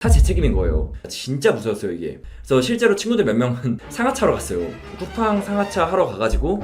다 제 책임인 거예요. 진짜 무서웠어요 이게. 그래서 실제로 친구들 몇 명은 상하차로 갔어요. 쿠팡 상하차 하러 가가지고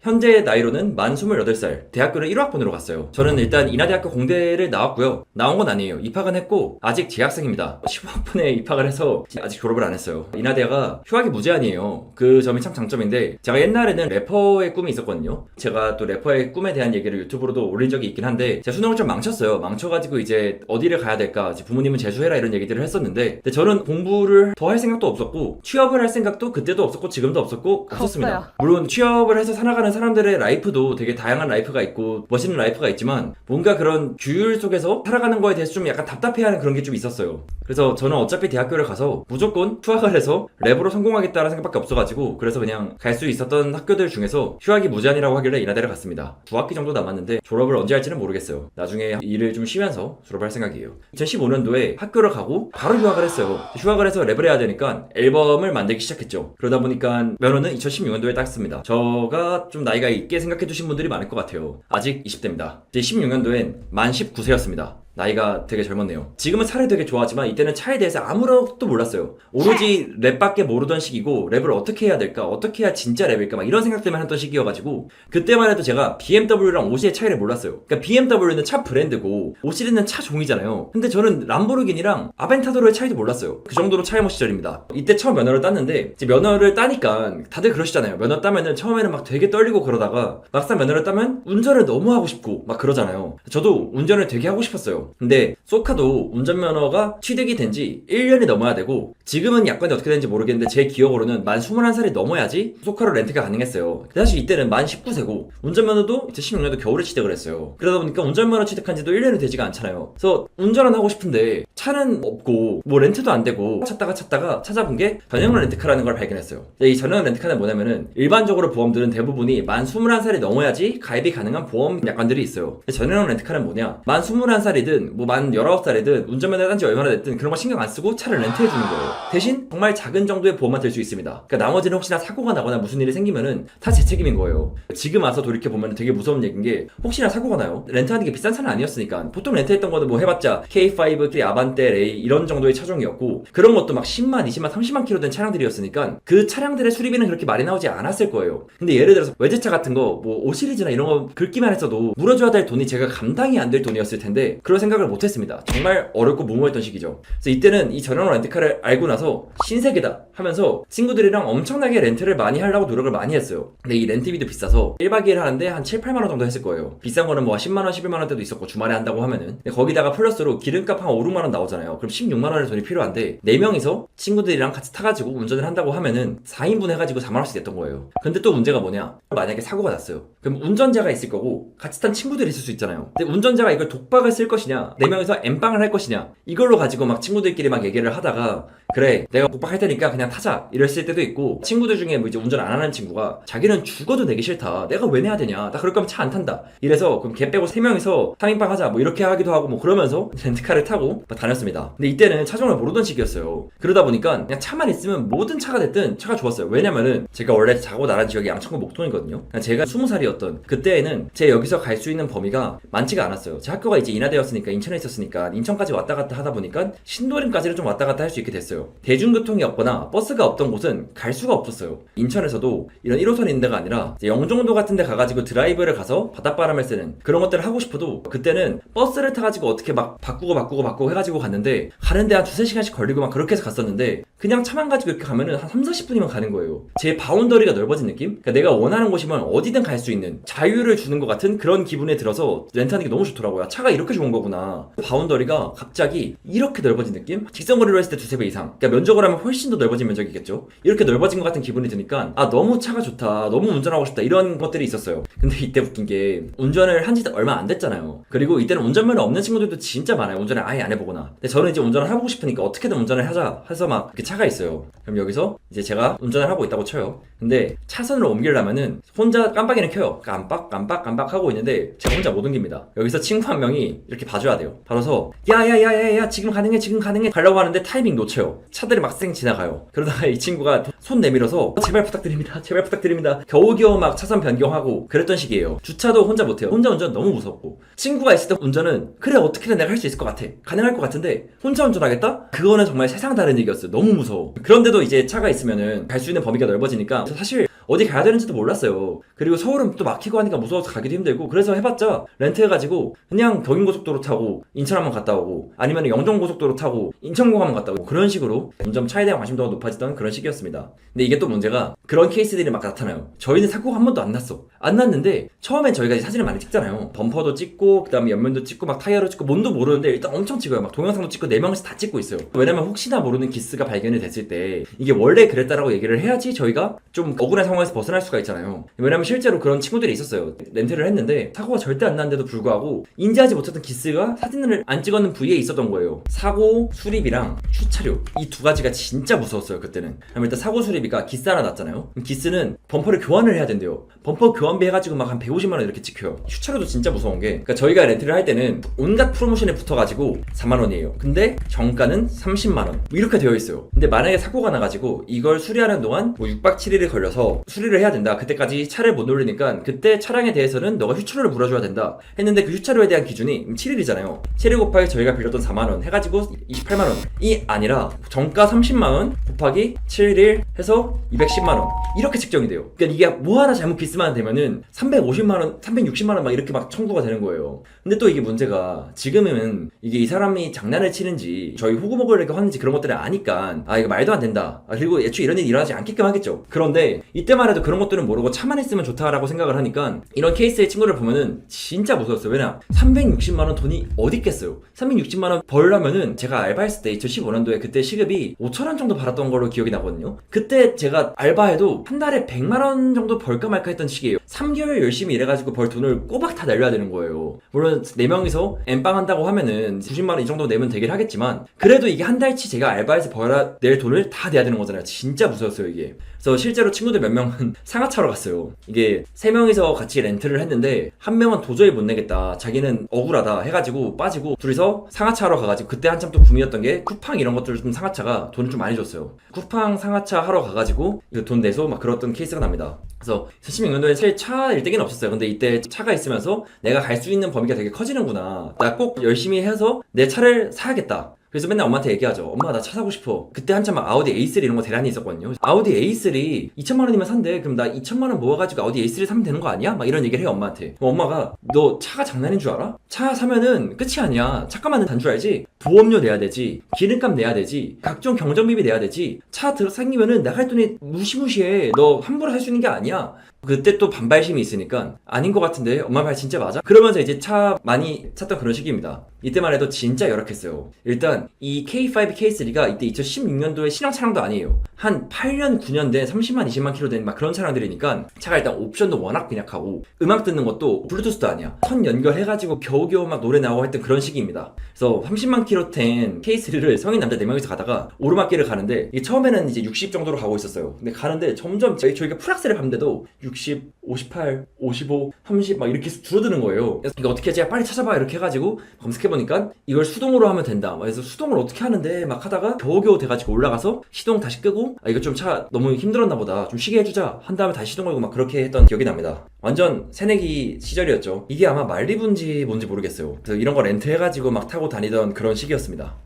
현재 나이로는 만 28살, 대학교를 1학번으로 갔어요. 저는 일단 인하대학교 공대를 나왔고요. 나온 건 아니에요. 입학은 했고 아직 재학생입니다. 15학번에 입학을 해서 아직 졸업을 안 했어요. 인하대가 휴학이 무제한이에요. 그 점이 참 장점인데, 제가 옛날에는 래퍼의 꿈이 있었거든요. 제가 또 래퍼의 꿈에 대한 얘기를 유튜브로도 올린 적이 있긴 한데, 제가 수능을 좀 망쳤어요. 망쳐가지고 이제 어디를 가야 될까, 부모님은 재수해라 이런 얘기들을 했었는데, 근데 저는 공부를 더 할 생각도 없었고 취업을 할 생각도 그때도 없었고 지금도 없었습니다. 물론 취업을 해서 살아가는 사람들의 라이프도 되게 다양한 라이프가 있고 멋있는 라이프가 있지만, 뭔가 그런 규율 속에서 살아가는 거에 대해서 좀 약간 답답해하는 그런 게 좀 있었어요. 그래서 저는 어차피 대학교를 가서 무조건 휴학을 해서 랩으로 성공하겠다는 생각밖에 없어가지고, 그래서 그냥 갈 수 있었던 학교들 중에서 휴학이 무제한이라고 하길래 인하대를 갔습니다. 9학기 정도 남았는데 졸업을 언제 할지는 모르겠어요. 나중에 일을 좀 쉬면서 졸업할 생각이에요. 2015년도에 학교를 가고 바로 휴학을 했어요. 휴학을 해서 랩을 해야 되니까 앨범을 만들기 시작했죠. 그러다 보니까 면허는 2016년도에 땄습니다. 저가 좀 나이가 있게 생각해 두신 분들이 많을 것 같아요. 아직 20대입니다. 이제 16년도엔 만 19세였습니다. 나이가 되게 젊었네요. 지금은 차를 되게 좋아하지만 이때는 차에 대해서 아무것도 몰랐어요. 오로지 랩밖에 모르던 시기고, 랩을 어떻게 해야 될까, 어떻게 해야 진짜 랩일까, 막 이런 생각들만 했던 시기여가지고, 그때만 해도 제가 BMW랑 오시의 차이를 몰랐어요. 그러니까 BMW는 차 브랜드고 오시는 차 종이잖아요. 근데 저는 람보르기니랑 아벤타도르의 차이도 몰랐어요. 그 정도로 차이머 시절입니다. 이때 처음 면허를 땄는데, 이제 면허를 따니까 다들 그러시잖아요. 면허 따면은 처음에는 막 되게 떨리고 그러다가 막상 면허를 따면 운전을 너무 하고 싶고 막 그러잖아요. 저도 운전을 되게 하고 싶었어요. 근데 소카도 운전면허가 취득이 된 지 1년이 넘어야 되고, 지금은 약관이 어떻게 되는지 모르겠는데 제 기억으로는 만 21살이 넘어야지 소카로 렌트가 가능했어요. 사실 이때는 만 19세고 운전면허도 2016년도 겨울에 취득을 했어요. 그러다 보니까 운전면허 취득한 지도 1년이 되지가 않잖아요. 그래서 운전은 하고 싶은데 차는 없고 뭐 렌트도 안 되고 찾다가 찾아본 게 전용 렌트카라는 걸 발견했어요. 이 전용 렌트카는 뭐냐면은, 일반적으로 보험들은 대부분이 만 21살이 넘어야지 가입이 가능한 보험 약관들이 있어요. 전용 렌트카는 뭐냐, 만 21살이든 뭐 만 19살이든 운전면허 딴지 얼마나 됐든 그런 거 신경 안 쓰고 차를 렌트해 주는 거예요. 대신 정말 작은 정도의 보험만 들 수 있습니다. 그러니까 나머지는 혹시나 사고가 나거나 무슨 일이 생기면은 다 제 책임인 거예요. 지금 와서 돌이켜 보면 되게 무서운 얘기인 게, 혹시나 사고가 나요. 렌트하는 게 비싼 차는 아니었으니까, 보통 렌트했던 거는 뭐 해봤자 K5, 아반떼, 레이 이런 정도의 차종이었고, 그런 것도 막 10만, 20만, 30만 킬로 된 차량들이었으니까 그 차량들의 수리비는 그렇게 많이 나오지 않았을 거예요. 근데 예를 들어서 외제차 같은 거 뭐 5시리즈나 이런 거 긁기만 했어도 물어줘야 될 돈이 제가 감당이 안 될 돈이었을 텐데, 그런 생각을 못했습니다. 정말 어렵고 무모했던 시기죠. 그래서 이때는 이 전용 렌트카를 알고 나서 신세계다 하면서 친구들이랑 엄청나게 렌트를 많이 하려고 노력을 많이 했어요. 근데 이 렌트비도 비싸서 1박 2일 하는데 한 7, 8만 원 정도 했을 거예요. 비싼 거는 뭐 10만 원, 11만 원대도 있었고, 주말에 한다고 하면은. 근데 거기다가 플러스로 기름값 한 5, 6만 원 나오잖아요. 그럼 16만 원의 돈이 필요한데 4명이서 친구들이랑 같이 타가지고 운전을 한다고 하면은 4인분 해가지고 4만 원씩 냈던 거예요. 근데 또 문제가 뭐냐, 만약에 사고가 났어요. 그럼 운전자가 있을 거고 같이 탄 친구들이 있을 수 있잖아요. 근데 운전자가 이걸 독박을 쓸 것이냐, 4명이서 엠빵을 할 것이냐, 이걸로 가지고 막 친구들끼리 막 얘기를 하다가, 그래 내가 독박할 테니까 그냥 타자 이랬을 때도 있고, 친구들 중에 뭐 이제 운전 안 하는 친구가 자기는 죽어도 내기 싫다, 내가 왜 내야 되냐, 나 그럴 거면 차 안 탄다, 이래서 그럼 걔 빼고 3명이서 3인빵 하자 뭐 이렇게 하기도 하고, 뭐 그러면서 렌트카를 타고 막 다녔습니다. 근데 이때는 차종을 모르던 시기였어요. 그러다 보니까 그냥 차만 있으면 모든 차가 됐든 차가 좋았어요. 왜냐면은 제가 원래 자고 나란 지역이 양천구 목동이거든요. 제가 20살이었던 그때에는 제 여기서 갈 수 있는 범위가 많지가 않았어요. 제 학교가 이제 인하대였으니까 인천에 있었으니까 인천까지 왔다 갔다 하다 보니까 신도림까지를 좀 왔다 갔다 할 수 있게 됐어요. 대중교통이 없거나 버스가 없던 곳은 갈 수가 없었어요. 인천에서도 이런 1호선 있는 데가 아니라 영종도 같은 데 가가지고 드라이브를 가서 바닷바람을 쐬는 그런 것들을 하고 싶어도, 그때는 버스를 타가지고 어떻게 막 바꾸고 해가지고 갔는데, 가는데 한 2-3시간씩 걸리고 막 그렇게 해서 갔었는데, 그냥 차만 가지고 이렇게 가면은 한 3-40분이면 가는 거예요. 제 바운더리가 넓어진 느낌? 그러니까 내가 원하는 곳이면 어디든 갈 수 있는 자유를 주는 것 같은 그런 기분에 들어서 렌트하는 게 너무 좋더라고요. 차가 이렇게 좋은 거구나. 바운더리가 갑자기 이렇게 넓어진 느낌? 직선거리로 했을 때 2-3배 이상. 그러니까 면적으로 하면 훨씬 더 넓어진 면적이겠죠? 이렇게 넓어진 것 같은 기분이 드니까, 아 너무 차가 좋다, 너무 운전하고 싶다, 이런 것들이 있었어요. 근데 이때 웃긴 게, 운전을 한 지 얼마 안 됐잖아요. 그리고 이때는 운전면허 없는 친구들도 진짜 많아요. 운전을 아예 안 해보거나. 근데 저는 이제 운전을 하고 싶으니까 어떻게든 운전을 하자 해서 막 이렇게 차가 있어요. 그럼 여기서 이제 제가 운전을 하고 있다고 쳐요. 근데 차선을 옮기려면은 혼자 깜빡이는 켜요. 깜빡 하고 있는데 제가 혼자 못 옮깁니다. 여기서 친구 한 명이 이렇게 봐줘야 돼요. 봐줘서 야야야야야 지금 가능해 가려고 하는데 타이밍 놓쳐요. 거예요. 차들이 막 쌩 지나가요. 그러다가 이 친구가 손 내밀어서 제발 부탁드립니다. 제발 부탁드립니다. 겨우겨우 막 차선 변경하고 그랬던 시기예요. 주차도 혼자 못해요. 혼자 운전 너무 무섭고. 친구가 있을 때 운전은 그래 어떻게든 내가 할 수 있을 것 같아. 가능할 것 같은데 혼자 운전하겠다? 그거는 정말 세상 다른 얘기였어요. 너무 무서워. 그런데도 이제 차가 있으면은 갈 수 있는 범위가 넓어지니까 사실 어디 가야 되는지도 몰랐어요. 그리고 서울은 또 막히고 하니까 무서워서 가기도 힘들고, 그래서 해봤자 렌트해가지고 그냥 경인고속도로 타고 인천 한번 갔다 오고, 아니면 영종고속도로 타고 인천공 한번 갔다 오고, 그런 식으로 점점 차에 대한 관심도가 높아지던 그런 시기였습니다. 근데 이게 또 문제가 그런 케이스들이 막 나타나요. 저희는 사고가 한 번도 안 났어. 안 났는데 처음엔 저희가 이제 사진을 많이 찍잖아요. 범퍼도 찍고 그 다음에 옆면도 찍고 막 타이어도 찍고 뭔도 모르는데 일단 엄청 찍어요. 막 동영상도 찍고 4명씩 다 찍고 있어요. 왜냐면 혹시나 모르는 기스가 발견이 됐을 때 이게 원래 그랬다라고 얘기를 해야지 저희가 좀 억울한 상황에서 벗어날 수가 있잖아요. 왜냐면 실제로 그런 친구들이 있었어요. 렌트를 했는데 사고가 절대 안 났는데도 불구하고 인지하지 못했던 기스가 사진을 안 찍었는 부위에 있었던 거예요. 사고 수리비랑 휴차료, 이 두 가지가 진짜 무서웠어요. 그때는. 일단 사고 수리비가 기스 하나 났잖아요. 기스는 범퍼를 교환을 해야 된대요. 범퍼 교환비 해가지고 막 한 150만 원 이렇게 찍혀요. 휴차료도 진짜 무서운 게, 그러니까 저희가 렌트를 할 때는 온갖 프로모션에 붙어가지고 4만 원이에요. 근데 정가는 30만 원 이렇게 되어 있어요. 근데 만약에 사고가 나가지고 이걸 수리하는 동안 뭐 6박 7일이 걸려서 수리를 해야 된다. 그때까지 차를 못 놀리니까 그때 차량에 대해서는 너가 휴차료를 물어줘야 된다 했는데, 그 휴차료에 대한 기준이 7일이잖아요. 7일 곱하기 저희가 빌렸던 4만 원 해가지고 28만 원이 아니라 정가 30만 원 곱하기 7일 해서 210만 원 이렇게 책정이 돼요. 그러니까 이게 뭐 하나 잘못 기스만 되면은 350만 원, 360만 원 막 이렇게 막 청구가 되는 거예요. 근데 또 이게 문제가, 지금은 이게 이 사람이 장난을 치는지 저희 호구 먹으려고 하는지 그런 것들을 아니까 이거 말도 안 된다. 그리고 애초에 이런 일이 일어나지 않게끔 하겠죠. 그런데 이때만 해도 그런 것들은 모르고 차만 있으면 좋다라고 생각을 하니까 이런 케이스의 친구를 보면은 진짜 무서웠어요. 왜냐, 360만 원 돈이 어디 있겠어요. 360만 원 벌려면은 제가 알바했을 때 2015년도에 그때 시급이 5천 원 정도 받았던 걸로 기억이 나거든요. 그때 제가 알바해도 한 달에 100만 원 정도 벌까 말까 했던 시기예요. 3개월 열심히 일해가지고 벌 돈을 꼬박 다 날려야 되는 거예요. 물론 4명이서 엠빵 한다고 하면은 90만 원 이 정도 내면 되긴 하겠지만, 그래도 이게 한 달치 제가 알바해서 벌어야 낼 돈을 다 내야 되는 거잖아요. 진짜 무서웠어요 이게. 그래서 실제로 친구들 몇 명은 상하차로 갔어요. 이게 3명이서 같이 렌트를 했는데 한 명은 도저히 못 내겠다, 자기는 억울하다 해가지고 빠지고, 둘이서 상하차로 가가지고, 그때 한참 또 붐이었던 게 쿠팡 이런 것들 좀 상하차가 돈을 좀 많이 줬어요. 쿠팡 상하차 하러 가가지고 돈 내서 막 그랬던 케이스가 납니다. 그래서 2016년도에 사실 차 일대기는 없었어요. 근데 이때 차가 있으면서 내가 갈 수 있는 범위가 되게 커지는구나, 나 꼭 열심히 해서 내 차를 사야겠다. 그래서 맨날 엄마한테 얘기하죠. 엄마 나 차 사고 싶어. 그때 한참 막 아우디 A3 이런 거 대란이 있었거든요. 아우디 A3 2천만 원이면 산대. 그럼 나 2천만 원 모아가지고 아우디 A3 사면 되는 거 아니야? 막 이런 얘기를 해요 엄마한테. 그럼 엄마가 너 차가 장난인 줄 알아? 차 사면은 끝이 아니야. 차값만 단 줄 알지? 보험료 내야 되지, 기름값 내야 되지, 각종 경정비비 내야 되지. 차 생기면은 나갈 돈이 무시무시해. 너 함부로 살 수 있는 게 아니야. 그때 또 반발심이 있으니까 아닌 것 같은데 엄마 말 진짜 맞아? 그러면서 이제 차 많이 샀던 그런 시기입니다. 이때만 해도 진짜 열악했어요. 일단 이 K5 K3가 이때 2016년도에 신형 차량도 아니에요. 한 8년 9년 된 30만 20만 킬로 된 막 그런 차량들이니까 차가 일단 옵션도 워낙 빈약하고, 음악 듣는 것도 블루투스도 아니야. 선 연결해가지고 겨우겨우 막 노래 나오고 했던 그런 시기입니다. 그래서 30만 킬로 탄 K3를 성인 남자 4명이서 가다가 오르막길을 가는데, 이게 처음에는 이제 60 정도로 가고 있었어요. 근데 가는데 점점 저희가 풀악셀을 밟는데도 60, 58, 55, 30 막 이렇게 줄어드는 거예요. 그래서 이거 어떻게 해야 빨리 찾아봐 이렇게 해가지고 검색해보니까 이걸 수동으로 하면 된다. 그래서 수동을 어떻게 하는데 막 하다가 겨우겨우 돼가지고 올라가서 시동 다시 끄고, 이거 좀 차 너무 힘들었나 보다, 좀 쉬게 해주자 한 다음에 다시 시동 걸고 막 그렇게 했던 기억이 납니다. 완전 새내기 시절이었죠. 이게 아마 말리부인지 뭔지 모르겠어요. 그래서 이런 거 렌트해가지고 막 타고 다니던 그런 시기였습니다.